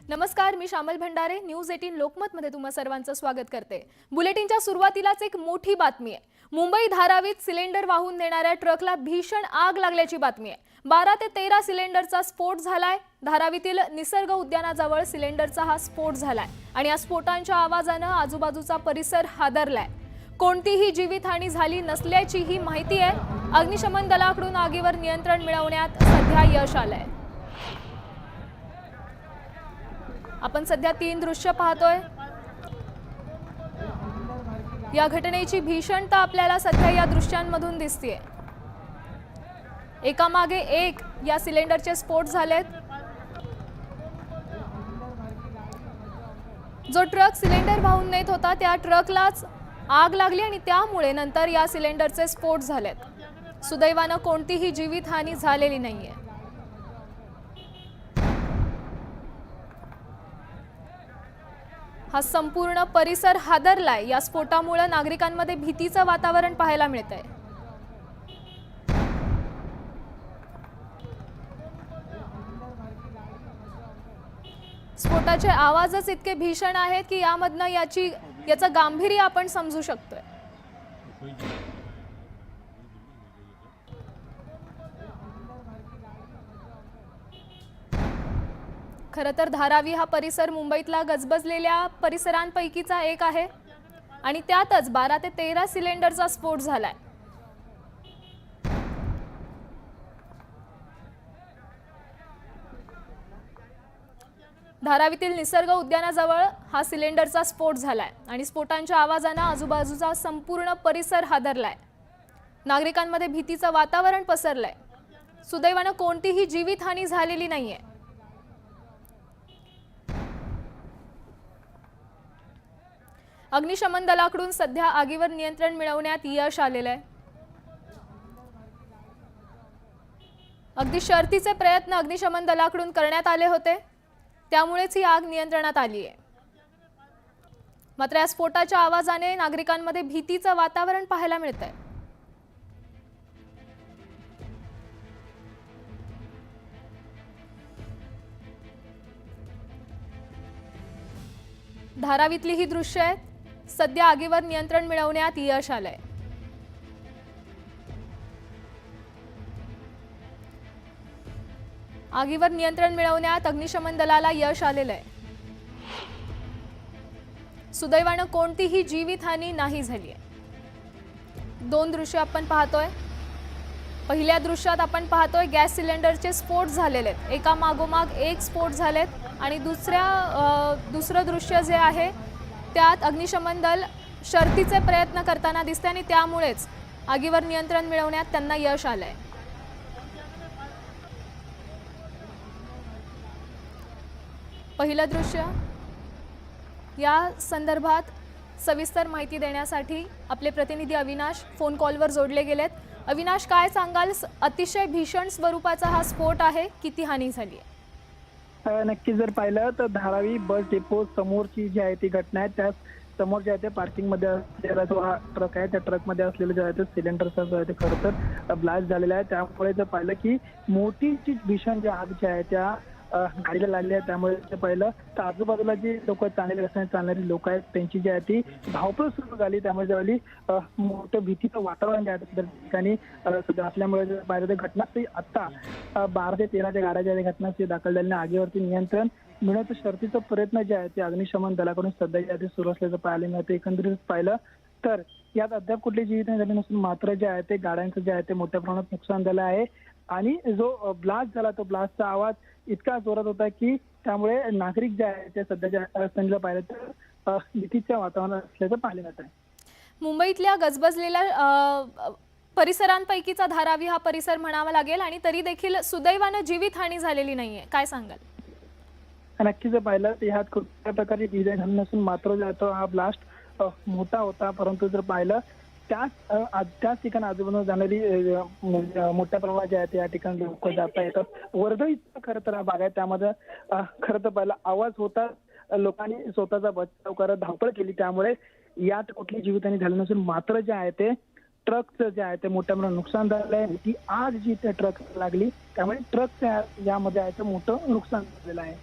नमस्कार, मी शामल भंडारे. न्यूज 18 लोकमत मध्ये तुम्हा सर्वांचं स्वागत करते. बुलेटिनच्या सुरुवातीलाच एक मोठी बातमी आहे. मुंबई धारावीत सिलेंडर वाहून नेणाऱ्या ट्रकला भीषण आग लागल्याची बातमी आहे. 12 ते 13 सिलेंडरचा स्फोट झालाय. धारावीतील निसर्ग उद्यानाजवळ सिलेंडरचा हा स्फोट झालाय आणि या स्फोटांच्या आवाजाने आजूबाजूचा परिसर हादरलाय. कोणतीही जीवितहानी झाली नसल्याची ही माहिती आहे. अग्निशमन दलाकडून आगीवर नियंत्रण मिळवण्यात सध्या यश आलंय. आपण सध्या 3 दृश्य पाहतोय. या घटनेची भीषणता आपल्याला सध्या या दृश्यांमधून दिसतेय. एकामागे एक या सिलेंडरचे स्फोट झालेत. जो ट्रक सिलेंडर वाहून नेत होता त्या ट्रकलाच आग लागली आणि त्यामुळे नंतर या सिलेंडरचे स्फोट झालेत. सुदैवाने कोणतीही जीवितहानी झालेली नाहीये. हा संपूर्ण परिसर हादरलाय. या स्फोटामुळे नागरिकांमध्ये भीतीचं वातावरण पाहायला मिळतंय. स्फोटाचे आवाजच इतके भीषण आहेत की यामधनं याचं गांभीर्य आपण समजू शकतोय. खरं तर धारावी हा परिसर मुंबईतला गजबजलेल्या परिसरांपैकीचा एक आहे आणि त्यातच 12 ते 13 सिलेंडरचा स्फोट झालाय. धारावीतील निसर्ग उद्यानाजवळ हा सिलेंडरचा स्फोट झालाय आणि स्फोटांच्या आवाजाने आजूबाजूचा संपूर्ण परिसर हादरलाय. नागरिकांमध्ये भीतीचं वातावरण पसरलंय. सुदैवाने कोणतीही जीवितहानी झालेली नाहीये. अग्निशमन दलाकडून सध्या आगीवर नियंत्रण मिळवण्यात यश आलेलं आहे. अगदी शर्थीचे प्रयत्न अग्निशमन दलाकडून करण्यात आले होते, त्यामुळेच ही आग नियंत्रणात आली आहे. मात्र या स्फोटाच्या आवाजाने नागरिकांमध्ये भीतीचं वातावरण पाहायला मिळतंय. धारावीतली ही दृश्य आहेत. सध्या आगीवर नियंत्रण मिळवण्यात यश आलंय. आगीवर नियंत्रण मिळवण्यात अग्निशमन दलाला यश आलेलं आहे. सुदैवाने कोणतीही जीवितहानी नाही झाली आहे. 2 दृश्य आपण पाहतोय. पहिल्या दृश्यात आपण पाहतोय गॅस सिलेंडरचे स्फोट झालेले आहेत. एका मागोमाग एक स्फोट झालेत आणि दुसरं दृश्य जे आहे त्यात अग्निशमन दल शर्थीचे प्रयत्न करताना दिसते आणि त्यामुळेच आगीवर नियंत्रण मिळवण्यात त्यांना यश आलंय. पहिलं दृश्य या संदर्भात सविस्तर माहिती देण्यासाठी आपले प्रतिनिधी अविनाश फोन कॉलवर जोडले गेलेत. अविनाश, काय सांगाल? अतिशय भीषण स्वरूपाचा हा स्फोट आहे. किती हानी झाली आहे? नक्की जर पाहिलं तर धारावी बस डेपो समोरची जी आहे ती घटना आहे. त्या समोर जे आहे ते पार्किंग मध्ये असलेला जो हा ट्रक आहे त्या ट्रक मध्ये असलेलं जे आहे ते सिलेंडरचा जो आहे ते खरं तर ब्लास्ट झालेला आहे. त्यामुळे जर पाहिलं की मोठी भीषण जी आग जी आहे त्या गाडीला लागली आहे. त्यामुळे ते पाहिलं तर आजूबाजूला जी लोक चालणारी लोक आहेत त्यांची जी आहे ती धावपळ सुरू झाली. त्यामुळे ज्यावेळी मोठं भीतीचं वातावरण जे आहे त्या ठिकाणी असल्यामुळे जर पाहिलं तर घटनास्थळी आता 12 ते 13 गाड्या ज्या घटनास्थळी दाखल झालेल्या आगीवरती नियंत्रण मिळवण्याचा शर्थीचा प्रयत्न जे आहे ते अग्निशमन दलाकडून सध्या जे आहे सुरू असल्याचं पाहायला मिळतं. एकंदरीत पाहिलं तर यात अद्याप कुठली जीवितहानी झाली नसून मात्र जे आहे ते गाड्यांचं जे आहे ते मोठ्या प्रमाणात नुकसान झालं आहे आणि जो ब्लास्ट झाला तो ब्लास्टचा आवाज इतका जोरात होता की त्यामुळे नागरिक जे आहे ते सध्याच्या संदर्भात पाहिलं तर भीतीच्या वातावरणात असल्याचं पाहायला मिळत आहे. मुंबईतल्या गजबजलेल्या परिसरांपैकीचा धारावी हा परिसर म्हणावा लागेल आणि तरी देखील सुदैवाने जीवितहानी झालेली नाहीये. काय सांगाल? नक्की जर पाहिलं तर ह्यात कुठल्या प्रकारची जीवितहानी झाली नसून मात्र जो आहे हा ब्लास्ट मोठा होता. परंतु जर पाहिलं त्याच ठिकाणी आजूबाजूला जाणारी मोठ्या प्रमाणात जे आहे त्या ठिकाणी लोक जाता येतात. वर्दळी खरं तर हा भाग आहे. त्यामध्ये खरं तर पहिला आवाज होता. लोकांनी स्वतःचा बचाव करत धावपळ केली. त्यामुळे यात कुठली जीवितहानी झाली नसून मात्र जे आहे ते ट्रकचं जे आहे ते मोठ्या प्रमाणात नुकसान झालंय. ती आग जी त्या ट्रक लागली त्यामुळे ट्रकच्या यामध्ये आहे ते मोठं नुकसान झालेलं आहे.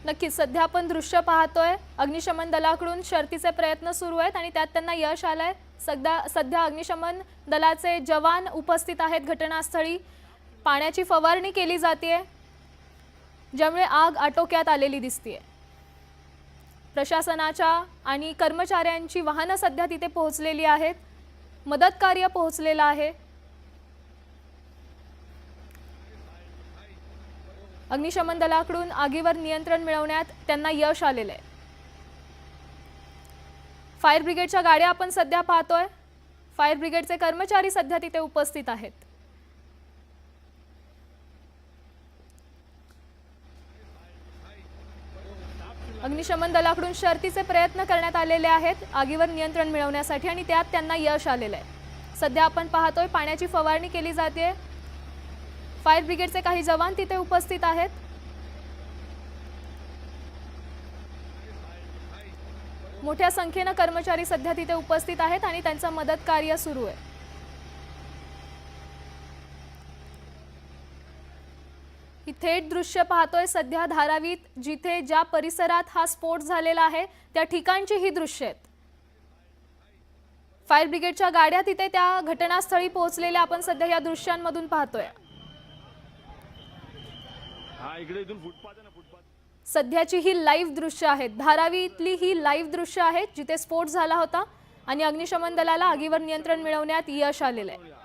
नक्कीच सध्या आपण दृश्य पाहतोय अग्निशमन दलाकडून शर्थीचे प्रयत्न सुरू आहेत आणि त्यात त्यांना यश आलंय। सध्या अग्निशमन दलाचे जवान उपस्थित आहेत घटनास्थळी। पाण्याची फवारणी केली जाते ज्यामुळे आग आटोक्यात आलेली दिसते। प्रशासनाच्या आणि कर्मचाऱ्यांची वाहनं सध्या तिथे पोहोचलेली आहेत। मदत कार्य पोहोचलेलं आहे। अग्निशमन दलाकडून आगीवर नियंत्रण मिळवण्यात त्यांना यश आलेलं आहे। फायर ब्रिगेडच्या गाड्या आपण सध्या पाहतोय। फायर ब्रिगेडचे कर्मचारी सध्या तिथे उपस्थित आहेत। अग्निशमन दलाकडून शर्थीचे प्रयत्न करण्यात आलेले आहेत आगीवर नियंत्रण मिळवण्यासाठी आणि त्यात त्यांना यश आलेलं आहे। सध्या आपण पाहतोय पाण्याची फवारणी केली जाते। फायर ब्रिगेडचे काही जवान तिथे उपस्थित आहेत। मोठ्या संख्येने कर्मचारी सध्या तिथे उपस्थित आहेत आणि त्यांचं मदत कार्य सुरू आहे। ही थेट दृश्य पाहतोय सध्या धारावीत जिथे ज्या परिसरात हा स्फोट झालेला आहे त्या ठिकाणची ही दृश्य आहेत। फायर ब्रिगेडच्या गाड्या तिथे त्या घटनास्थळी पोहोचलेल्या आपण सध्या या दृश्यांमधून पाहतोय। सध्याची ही लाईव्ह दृश्य आहेत। धारावीतली ही लाईव्ह दृश्य आहेत जिथे स्फोट झाला होता आणि अग्निशमन दलाला आगीवर नियंत्रण मिळवण्यात यश आलेलं आहे।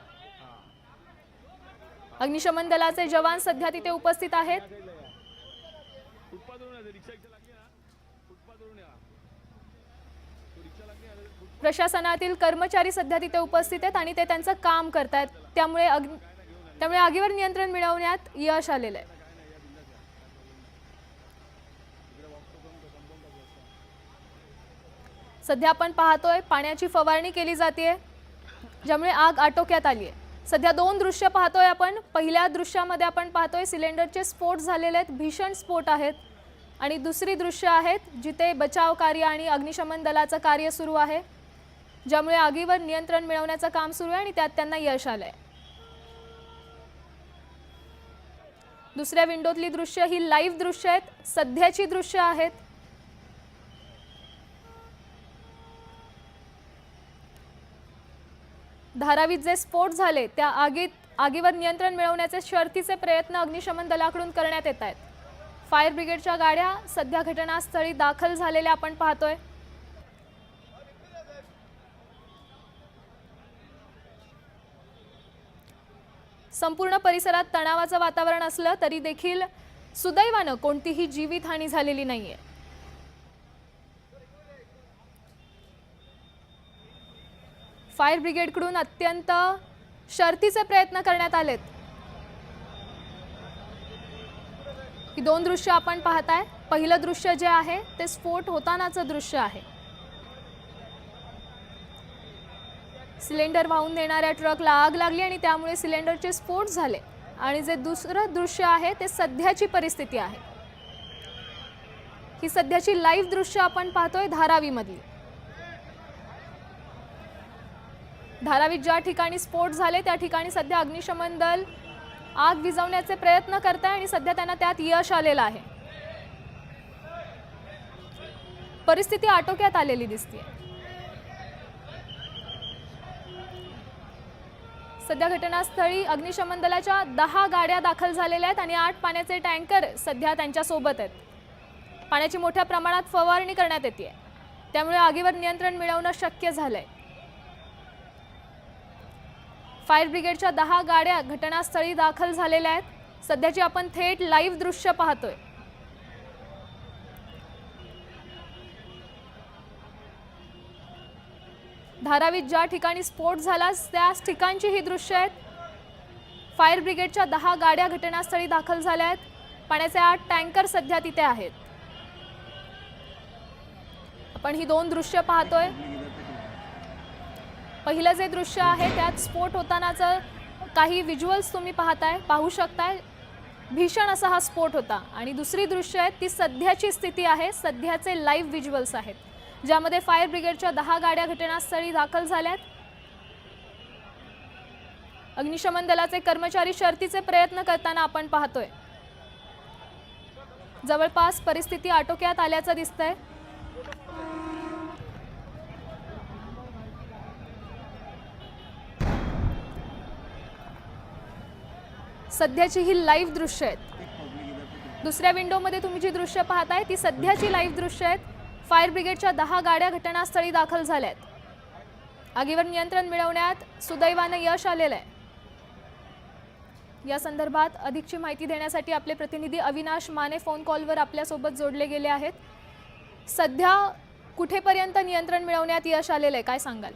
अग्निशमन दलाचे जवान सध्या तिथे उपस्थित आहेत। प्रशासनातील कर्मचारी सध्या तिथे उपस्थित आहेत आणि ते त्यांचं काम करतात त्यामुळे आगीवर नियंत्रण मिळवण्यात यश आलेलं आहे। सध्या आपण पाहतोय पाण्याची फवारणी केली जाते ज्यामुळे आग आटोक्यात आली आहे। सध्या दोन दृश्य पाहतोय आपण। पहिल्या दृश्यामध्ये आपण पाहतोय सिलेंडरचे स्फोट झालेले आहेत, भीषण स्फोट आहेत आणि दुसरी दृश्य आहेत जिथे बचाव कार्य आणि अग्निशमन दलाचं कार्य सुरू आहे ज्यामुळे आगीवर नियंत्रण मिळवण्याचं काम सुरू आहे आणि त्यात त्यांना यश आलंय। दुसऱ्या विंडोतली दृश्य ही लाईव्ह दृश्य आहेत, सध्याची दृश्य आहेत। धारावीत जे स्फोट झाले त्या आगीवर नियंत्रण मिळवण्याचे शर्थीचे प्रयत्न अग्निशमन दलाकडून करण्यात येत आहेत। फायर ब्रिगेडच्या गाड्या सध्या घटनास्थळी दाखल झालेल्या आपण पाहतोय। संपूर्ण परिसरात तणावाचं वातावरण असलं तरी देखील सुदैवानं कोणतीही जीवितहानी झालेली नाहीये। फायर ब्रिगेडकडून अत्यंत शर्थीचे प्रयत्न करण्यात आलेत। ही दोन दृश्य आपण पाहताय। पहिलं दृश्य जे आहे ते स्फोट होतानाचं दृश्य आहे। सिलेंडर वाहून नेणाऱ्या ट्रकला आग लागली आणि त्यामुळे सिलेंडरचे स्फोट झाले आणि जे दुसरं दृश्य आहे ते सध्याची परिस्थिती आहे। ही सध्याची लाईव्ह दृश्य आपण पाहतोय धारावीमधली। धारावीत ज्या ठिकाणी स्फोट झाले त्या ठिकाणी सध्या अग्निशमन दल आग विझवण्याचे प्रयत्न करत आहे आणि सध्या त्यांना त्यात यश आलेलं आहे। परिस्थिती आटोक्यात आलेली दिसते। सध्या घटनास्थळी अग्निशमन दलाच्या 10 गाड्या दाखल झालेल्या आहेत आणि 8 पाण्याचे टँकर सध्या त्यांच्या सोबत आहेत। पाण्याची मोठ्या प्रमाणात फवारणी करण्यात येते त्यामुळे आगीवर नियंत्रण मिळवणं शक्य झालंय। फायर ब्रिगेडच्या 10 गाड्या घटनास्थळी दाखल झालेल्या आहेत। सध्याची आपण थेट लाईव्ह दृश्य पाहतोय। धारावीत ज्या ठिकाणी स्फोट झाला त्याच ठिकाणची ही दृश्य आहेत। फायर ब्रिगेडच्या 10 गाड्या घटनास्थळी दाखल झाल्या आहेत। पाण्याचे 8 टँकर सध्या तिथे आहेत। आपण ही दोन दृश्य पाहतोय। पहिलं जे दृश्य आहे त्यात स्फोट होतानाचं काही व्हिज्युअल्स तुम्ही पाहू शकताय। भीषण असा हा स्फोट होता आणि दुसरी दृश्य आहेत ती सध्याची स्थिती आहे, सध्याचे लाईव्ह व्हिज्युअल्स आहेत ज्यामध्ये फायर ब्रिगेडच्या 10 गाड्या घटनास्थळी दाखल झाल्यात। अग्निशमन दलाचे कर्मचारी शर्थीचे प्रयत्न करताना आपण पाहतोय। जवळपास परिस्थिती आटोक्यात आल्याचं दिसतंय. सध्याची ही लाईव्ह दृश्य आहेत. दुसऱ्या विंडोमध्ये तुम्ही जी दृश्य पाहताय ती सध्याची लाईव्ह दृश्य आहेत. फायर ब्रिगेडच्या 10 गाड्या घटनास्थळी दाखल झाल्या आहेत. आगीवर नियंत्रण मिळवण्यात सुदैवाने यश आलेलं आहे. या संदर्भात अधिकची माहिती देण्यासाठी आपले प्रतिनिधी अविनाश माने फोन कॉलवर आपल्यासोबत जोडले गेले आहेत. सध्या कुठेपर्यंत नियंत्रण मिळवण्यात यश आलेलं आहे, काय सांगाल?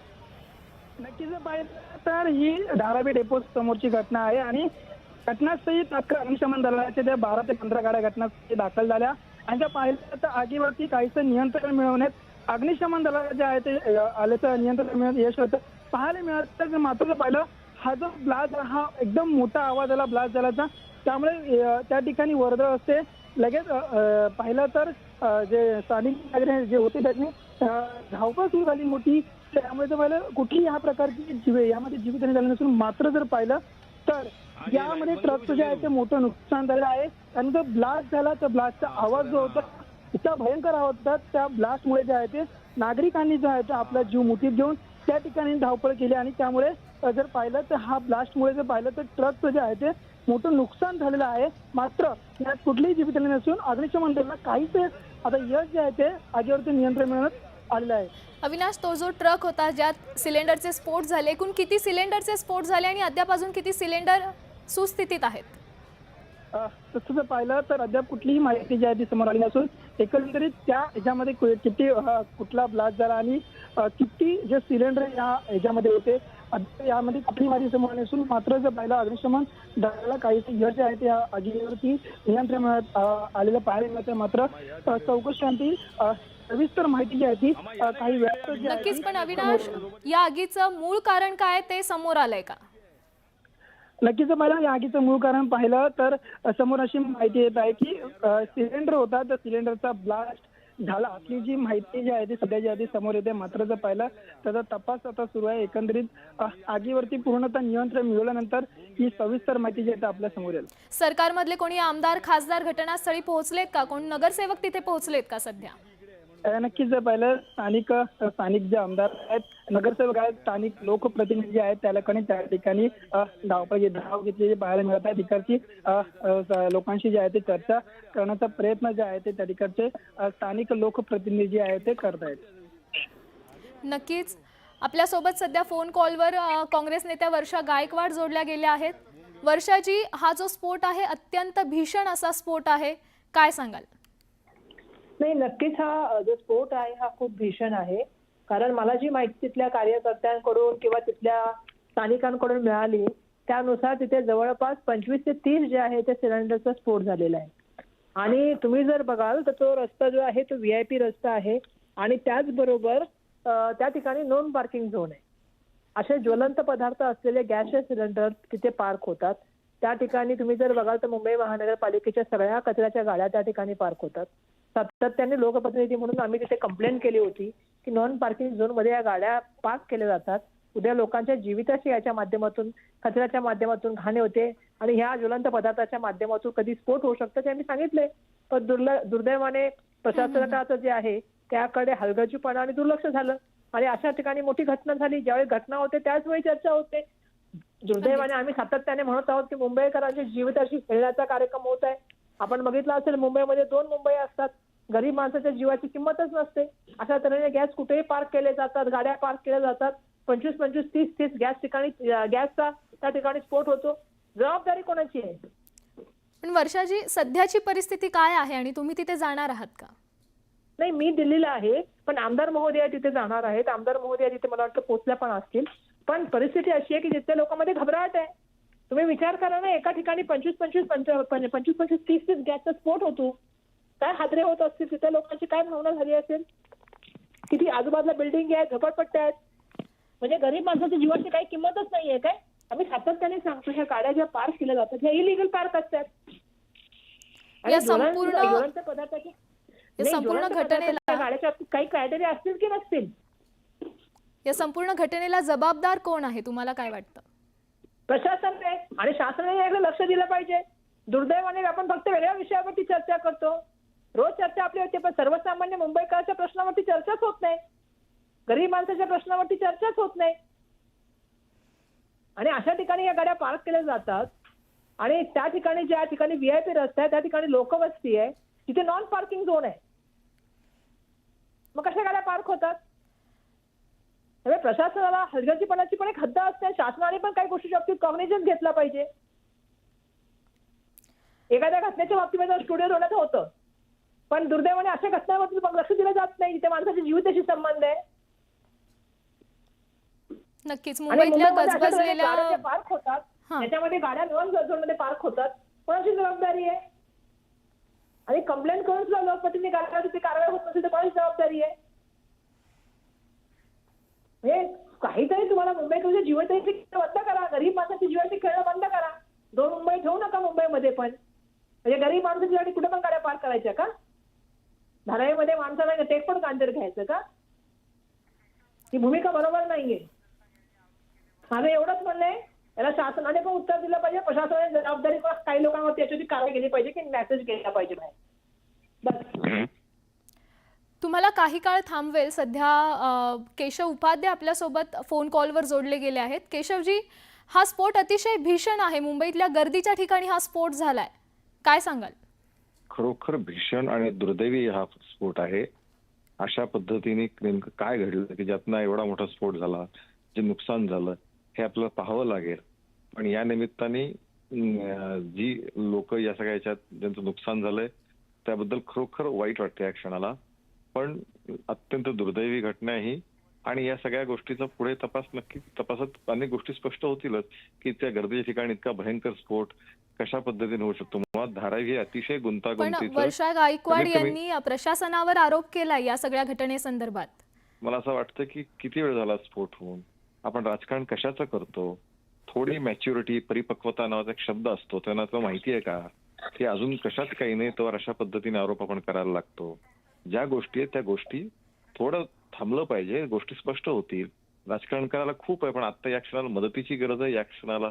नक्कीच पाहिलं तर ही धारावी डेपो समोरची घटना आहे आणि घटनास्थळी तात्काळ अग्निशमन दलाच्या त्या 12 ते 15 गाड्या घटनास्थळी दाखल झाल्या आणि त्या पाहिलं तर आगीवरती काहीसं नियंत्रण मिळवण्यात अग्निशमन दलाला जे आहे ते आल्याचं नियंत्रण मिळवण्यात यश होतं. पाहायला मिळत तर मात्र पाहिलं हा जो ब्लास्ट हा एकदम मोठा आवाज आला ब्लास्ट झाल्याचा, त्यामुळे त्या ठिकाणी वर्दळ असते. लगेच पाहिलं तर जे स्थानिक नागरिक जे होते त्यांनी धावपळ सुरू झाली मोठी. त्यामुळे तर पाहिलं कुठलीही ह्या प्रकारची यामध्ये जीवितहानी झाली नसून मात्र जर पाहिलं तर यामध्ये ट्रकचं जे आहे ते मोठं नुकसान झालं आहे. आणि जो ब्लास्ट झाला तर ब्लास्टचा आवाज जो होता इतका भयंकर आवाज होता. त्या ब्लास्टमुळे जे आहे ते नागरिकांनी जो आहे ते आपला जीव मुठीत घेऊन त्या ठिकाणी धावपळ केली आणि त्यामुळे जर पाहिलं तर हा ब्लास्टमुळे जर पाहिलं तर ट्रकचं जे आहे ते मोठं नुकसान झालेलं आहे. मात्र यात कुठलीही जीवितहानी नसून अग्निशमन दलाला काहीच आता यश जे आहे ते आगीवरती नियंत्रण मिळवण्यात आलेलं आहे. अविनाश, तो जो ट्रक होता ज्यात सिलेंडरचे स्फोट झाले, एकूण किती सिलेंडरचे स्फोट झाले आणि अद्याप अजून किती सिलेंडर सुस्थितीत आहेत? तसं जर पाहिलं तर अद्याप कुठलीही माहिती जी आहे ती समोर आली नसून एकंदरीत त्या ह्याच्यामध्ये किती कुठला ब्लास्ट झाला आणि किती जे सिलेंडर ह्याच्यामध्ये होते यामध्ये कुठलीही माहिती समोर आली नसून मात्र जर पाहिलं अग्निशमन दलाला काहीसे यश आहे त्या आगीवरती नियंत्रण मिळत आलेलं पाहायला मिळतं. मात्र चौकशांती सविस्तर माहिती जी आहे ती काही वेळात जी आहे नक्कीच, ती पण अविनाश, या आगीचं मूळ कारण काय ते समोर आलंय का? नक्कीच पाहिलं या आगीचं मूळ कारण पाहिलं तर समोर अशी माहिती येत आहे की सिलेंडर होता तर सिलेंडरचा ब्लास्ट झाला असली जी माहिती जी आहे ती सध्या जी आहे ती समोर येते. मात्र जर पाहिलं त्याचा तपास आता सुरू आहे. एकंदरीत आगीवरती पूर्णतः नियंत्रण मिळवल्यानंतर ही सविस्तर माहिती जी आहे ती आपल्या समोर येईल. सरकारमधले कोणी आमदार खासदार घटनास्थळी पोहोचलेत का? कोण नगरसेवक तिथे पोहोचलेत का सध्या? नक्कीच जर पाहिलं स्थानिक जे आमदार आहेत नगरसेवक आहेत स्थानिक लोकप्रतिनिधी आहेत त्या ठिकाणी धाव घेतलेली पाहायला मिळत आहे. तिकडची लोकांशी जे आहे ते चर्चा करण्याचा प्रयत्न जे आहे ते त्या ठिकाणचे स्थानिक लोकप्रतिनिधी आहेत ते करत आहेत. नक्कीच, आपल्यासोबत सध्या फोन कॉलवर काँग्रेस नेत्या वर्षा गायकवाड जोडल्या गेल्या आहेत. वर्षाजी, हा जो स्फोट आहे अत्यंत भीषण असा स्फोट आहे, काय सांगाल? नाही, नक्कीच हा जो स्फोट आहे हा खूप भीषण आहे. कारण मला जी माहिती तिथल्या कार्यकर्त्यांकडून किंवा तिथल्या स्थानिकांकडून मिळाली त्यानुसार तिथे जवळपास 25 ते 30 जे आहे ते सिलेंडरचा स्फोट झालेला आहे. आणि तुम्ही जर बघाल तर तो रस्ता जो आहे तो VIP रस्ता आहे आणि त्याचबरोबर त्या ठिकाणी नॉन पार्किंग झोन आहे. असे ज्वलंत पदार्थ असलेले गॅसचे सिलेंडर तिथे पार्क होतात. त्या ठिकाणी तुम्ही जर बघाल तर मुंबई महानगरपालिकेच्या सगळ्या कचऱ्याच्या गाड्या त्या ठिकाणी पार्क होतात. सातत्याने लोकप्रतिनिधी म्हणून आम्ही तिथे कंप्लेंट केली होती की नॉन पार्किंग झोन मध्ये या गाड्या पार्क केल्या जातात. उद्या लोकांच्या जीविताशी याच्या माध्यमातून कचऱ्याच्या माध्यमातून घाण होते आणि ह्या ज्वलंत पदार्थाच्या माध्यमातून कधी स्फोट होऊ शकतो ते आम्ही सांगितले. पण दुर्दैवाने प्रशासनाचं जे आहे त्याकडे हलगर्जीपणा आणि दुर्लक्ष झालं आणि अशा ठिकाणी मोठी घटना झाली. ज्यावेळी घटना होते त्याच वेळी चर्चा होते. दुर्दैवाने आम्ही सातत्याने म्हणत आहोत की मुंबईकरांच्या जीविताशी खेळण्याचा कार्यक्रम होत आहे. आपण बघितलं असेल मुंबईमध्ये 2 मुंबई असतात. गरीब माणसाच्या जीवाची किंमतच नसते. अशा तऱ्हेने गॅस कुठेही पार्क केले जातात, गाड्या पार्क केल्या जातात. 25-25, 30-30 गॅसचा त्या ठिकाणी स्फोट होतो. जबाबदारी कोणाची आहे? पण वर्षाजी, सध्याची परिस्थिती काय आहे आणि तुम्ही तिथे जाणार आहात का? नाही, मी दिल्लीला आहे पण आमदार महोदय तिथे जाणार आहेत. आमदार महोदय तिथे मला वाटतं पोहोचल्या पण असतील. पण परिस्थिती अशी आहे की जिथल्या लोकांमध्ये घबराहट आहे. तुम्ही विचार करा ना, एका ठिकाणी 25-25, 30-30 गॅसचा स्फोट होतो. काय हादरे होत असतील, तिथे लोकांची काय भावना झाली असेल. किती आजूबाजूला बिल्डिंग आहेत, झोपडपट्ट्या आहेत. म्हणजे गरीब माणसाच्या जीवाची काही किंमतच नाहीये काय? आम्ही सातत्याने सांगतो ह्या गाड्या ज्या पार्क केल्या जातात ह्या इलिगल पार्क असतात. या संपूर्ण पदार्थाची घटनेला गाड्याच्या काही क्रायटेरिया असतील की नसतील? या संपूर्ण घटनेला जबाबदार कोण आहे, तुम्हाला काय वाटतं? प्रशासन आहे आणि शासनाने याकडे लक्ष दिलं पाहिजे. दुर्दैवाने आपण फक्त वेगळ्या विषयावरती चर्चा करतो. रोज चर्चा आपली होते, पण सर्वसामान्य मुंबईकरांच्या प्रश्नावरती चर्चाच होत नाही, गरीब माणसाच्या प्रश्नावरती चर्चाच होत नाही. आणि अशा ठिकाणी या गाड्या पार्क केल्या जातात आणि त्या ठिकाणी ज्या ठिकाणी व्हीआयपी रस्ता आहे त्या ठिकाणी लोकवस्ती आहे, तिथे नॉन पार्किंग झोन आहे. मग कशा गाड्या पार्क होतात? त्यामुळे प्रशासनाला हलगर्जीपणाची पण एक हद्द असते. शासनाने पण काही गोष्टीच्या बाबतीत कॉग्निझन्स घेतला पाहिजे. एखाद्या घटनेच्या बाबतीमध्ये स्टुडिओ होण्याचं होतं, पण दुर्दैवाने अशा घटनांवरती लक्ष दिलं जात नाही जिथे माणसाच्या जीविताशी संबंध आहे. नक्कीच आणि मुंबईतल्या मुंबईमध्ये अशा तऱ्हेने गजबजलेल्या गाड्या ज्या पार्क होतात हां. त्याच्यामध्ये गाड्या नॉन झोनमध्ये पार्क होतात, कोणाची जबाबदारी आहे? आणि कंप्लेंट करून सुद्धा लोकप्रतिनिधी गाड्यांवरती कारवाई होत नसेल तर कोणाची जबाबदारी आहे? म्हणजे काहीतरी तुम्हाला मुंबईकडच्या जीवाची बंद करा, गरीब माणसाची जीवाची खेळणं बंद करा. दोन मुंबई ठेवू नका मुंबईमध्ये पण. म्हणजे गरीब माणसाची गाडी कुठे पण गाड्या पार्क करायच्या का? धारावीमध्ये माणसाला टेक पण कांदर घ्यायचं का? ही भूमिका बरोबर नाहीये. माझं एवढंच म्हणणं आहे, याला शासनाने पण उत्तर दिलं पाहिजे, प्रशासनाने जबाबदारी काही लोकांवरती याच्यावरती कारवाई केली पाहिजे की मेसेज केला पाहिजे बाहेर. बस. तुम्हाला काही काळ थांबवेल. सध्या केशव उपाध्ये आपल्यासोबत फोन कॉलवर जोडले गेले आहेत. केशवजी, हा स्फोट अतिशय भीषण आहे. मुंबईतल्या गर्दीच्या ठिकाणी हा स्फोट झालाय, काय सांगाल? खरोखर भीषण आणि दुर्दैवी हा स्फोट आहे. अशा पद्धतीने नेमकं काय घडलं की ज्यातनं एवढा मोठा स्फोट झाला, जे नुकसान झालं हे आपल्याला पाहावं लागेल. पण या निमित्ताने जी लोक या सगळ्या याच्यात ज्यांचं नुकसान झालंय त्याबद्दल खरोखर वाईट वाटतं या क्षणाला. पण अत्यंत दुर्दैवी घटना ही, आणि या सगळ्या गोष्टीचा पुढे तपासात अनेक गोष्टी स्पष्ट होतीलच की त्या गर्दीच्या ठिकाणी इतका भयंकर स्फोट कशा पद्धतीने होऊ शकतो. मुळात धारावी हे अतिशय पण गुंतागुंतीचं. वर्षा गायकवाड कमीत कमी- यांनी प्रशासनावर आरोप केलाय या सगळ्या घटनेसंदर्भात. मला असं वाटतं की किती वेळ झाला स्फोट होऊन, आपण राजकारण कशाचं करतो? थोडी मॅच्युरिटी, परिपक्वता नावाचा एक शब्द असतो, त्यांना तो माहिती आहे का की अजून कशात काही नाही तर अशा पद्धतीने आरोप आपण करायला लागतो. ज्या गोष्टी आहेत त्या गोष्टी थोडं थांबलं पाहिजे, गोष्टी स्पष्ट होतील. राजकारण करायला खूप आहे, पण आता या क्षणाला मदतीची गरज आहे, या क्षणाला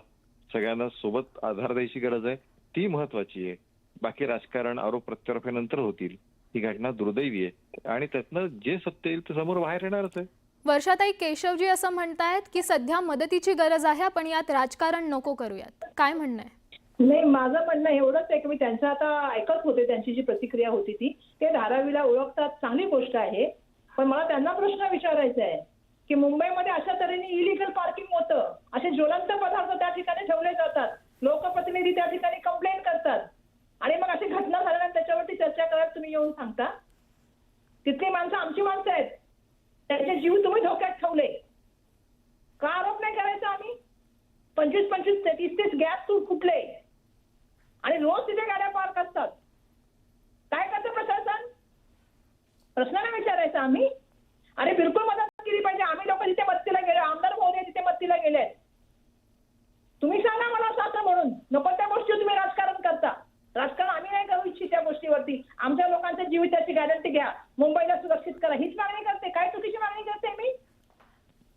सगळ्यांना सोबत आधार द्यायची गरज आहे, ती महत्वाची आहे. बाकी राजकारण, आरोप प्रत्यारोपानंतर होतील. ही घटना दुर्दैवी आहे आणि त्यातनं जे सत्य येईल ते समोर बाहेर येणारच आहे. वर्षाताई, केशवजी असं म्हणतायत की सध्या मदतीची गरज आहे, पण यात राजकारण नको करूयात, काय म्हणणं आहे? नाही, माझं म्हणणं एवढंच आहे की मी त्यांचं आता ऐकत होते, त्यांची जी प्रतिक्रिया होती ती, ते धारावीला ओळखतात, चांगली गोष्ट आहे. पण मला त्यांना प्रश्न विचारायचा आहे की मुंबईमध्ये अशा तऱ्हेने इलिगल पार्किंग होतं, असे ज्वलंत पदार्थ त्या ठिकाणी ठेवले जातात, लोकप्रतिनिधी त्या ठिकाणी कंप्लेंट करतात आणि मग अशी घटना झाल्यानंतर त्याच्यावरती चर्चा करायला तुम्ही येऊन सांगता? तिथली माणसं आमची माणसं आहेत, त्यांचे जीव तुम्ही धोक्यात ठेवले, का आरोप नाही करायचा आम्ही? 25-25, 30-30 गॅस फुटले आणि रोज तिथे गाड्या पार्क असतात. काय करतं प्रशासन? प्रश्नाने विचारायचा आम्ही. अरे बिलकुल मदत केली पाहिजे. आम्ही लोक तिथे मदतीला गेलो, आमदार महोदय तिथे मदतीला गेले. तुम्ही सांगा मला शासन म्हणून, नको त्या गोष्टी तुम्ही राजकारण करता. राजकारण आम्ही नाही करू इच्छित त्या गोष्टीवरती. आमच्या लोकांच्या जीविताची गॅरंटी घ्या, मुंबईला सुरक्षित करा, हीच मागणी करते. काय चुकीची मागणी करते मी?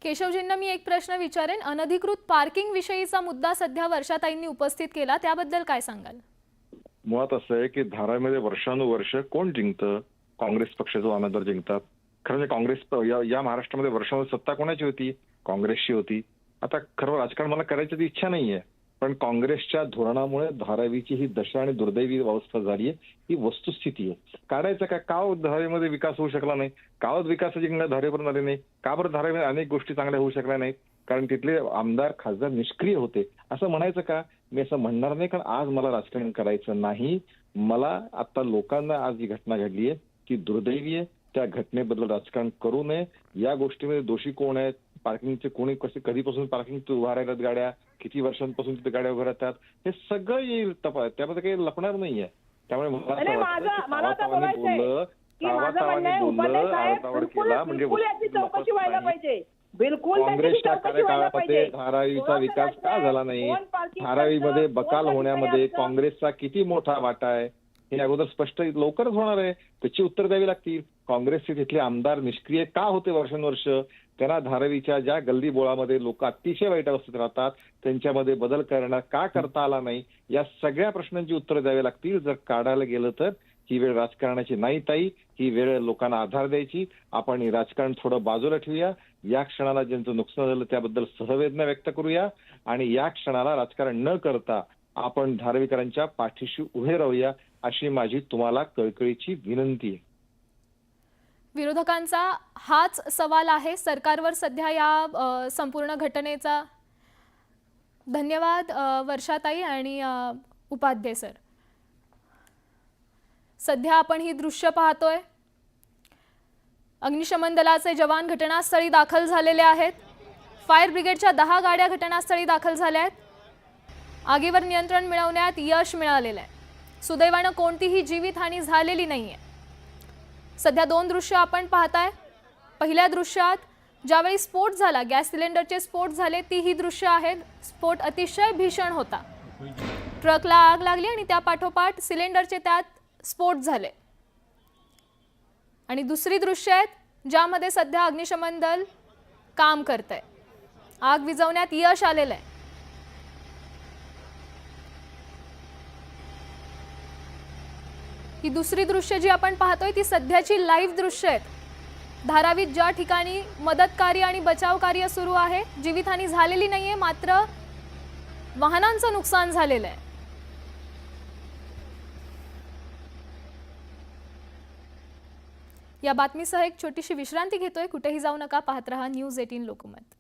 केशवजींना मी एक प्रश्न विचारेन. अनधिकृत पार्किंग विषयीचा मुद्दा सध्या वर्षाताईंनी उपस्थित केला, त्याबद्दल काय सांगाल? मुळात असं आहे की धारावीमध्ये वर्षानुवर्ष कोण जिंकतं? काँग्रेस पक्षाचे आमदार जिंकतात. खरं म्हणजे काँग्रेस या महाराष्ट्रामध्ये वर्षानुवर्ष सत्ता कोणाची होती? काँग्रेसची होती. आता खरं राजकारण मला करायची ती इच्छा नाहीये, पण काँग्रेसच्या धोरणामुळे धारावीची ही दशा आणि दुर्दैवी अवस्था झाली आहे, ही वस्तुस्थिती आहे. काढायचं का धारावीमध्ये विकास होऊ शकला नाही? कावत विकासाची धारावीपर्यंत आली नाही का? बरं धारावीमध्ये अनेक गोष्टी चांगल्या होऊ शकल्या नाहीत कारण तिथले आमदार खासदार निष्क्रिय होते, असं म्हणायचं का? मी असं म्हणणार नाही, कारण आज मला राजकारण करायचं नाही. मला आता लोकांना आज ही घटना घडली आहे ती दुर्दैवी आहे, त्या घटनेबद्दल राजकारण करू नये. या गोष्टीमध्ये दोषी कोण आहेत? पार्किंगचे कोणी कधीपासून पार्किंग उभा राहिल्यात गाड्या, किती वर्षांपासून तिथे गाड्या उभ्या राहतात, हे सगळं येईल तपास, त्यामध्ये काही लपणार नाहीये. त्यामुळे मला असं वाटतं काँग्रेसच्या कार्यकाळामध्ये धारावीचा विकास का झाला नाही? धारावीमध्ये बकाल होण्यामध्ये काँग्रेसचा किती मोठा वाटा आहे हे अगोदर स्पष्ट लवकरच होणार आहे, त्याची उत्तर द्यावी लागतील. काँग्रेसचे तिथले आमदार निष्क्रिय का होते वर्षानुवर्ष? त्यांना धारावीच्या ज्या गल्ली बोळामध्ये लोक अतिशय वाईट अवस्थेत राहतात त्यांच्यामध्ये बदल करता आला नाही? या सगळ्या प्रश्नांची उत्तरं द्यावी लागतील. जर काढायला गेलं तर ही वेळ राजकारणाची नाही ताई, ही वेळ लोकांना आधार द्यायची. आपण हे राजकारण थोडं बाजूला ठेवूया. या क्षणाला ज्यांचं नुकसान झालं त्याबद्दल सहवेदना व्यक्त करूया आणि या क्षणाला राजकारण न करता आपण धारावीकरांच्या पाठीशी उभे राहूया, अशी माझी तुम्हाला कळकळीची विनंती आहे. विरोधकांचा हाच सवाल आहे सरकारवर सध्या या संपूर्ण घटनेचा. धन्यवाद वर्षाताई आणि उपाध्ये सर. सध्या आपण ही दृश्य पाहतोय. अग्निशमन दलाचे जवान घटनास्थळी दाखल झालेले आहेत. फायर ब्रिगेडच्या 10 गाड्या घटनास्थळी दाखल झाल्या आहेत. आगीवर नियंत्रण मिळवण्यात यश मिळालेलं आहे. सुदैवानं कोणतीही जीवितहानी झालेली नाहीये. सध्या 2 दृश्य आपण पाहताय. पहिल्या दृश्यात ज्यावेळी स्फोट झाला, गॅस सिलेंडरचे स्फोट झाले, ती ही दृश्य आहेत. स्फोट अतिशय भीषण होता. ट्रकला आग लागली आणि त्या पाठोपाठ सिलेंडरचे त्यात स्फोट झाले. आणि दुसरी दृश्य आहेत ज्यामध्ये सध्या अग्निशमन दल काम करतंय. आग विझवण्यात यश आलेलं आहे. ही दुसरी दृश्य जी आपण पाहतोय ती सध्याची लाईव्ह दृश्य आहेत. धारावीत ज्या ठिकाणी मदत कार्य आणि बचाव कार्य सुरू आहे, जीवितहानी झालेली नाहीये, मात्र वाहनांचं नुकसान झालेलं आहे. या बातमीसह एक छोटीशी विश्रांती घेतोय. कुठेही जाऊ नका, पाहत रहा न्यूज 18 लोकमत.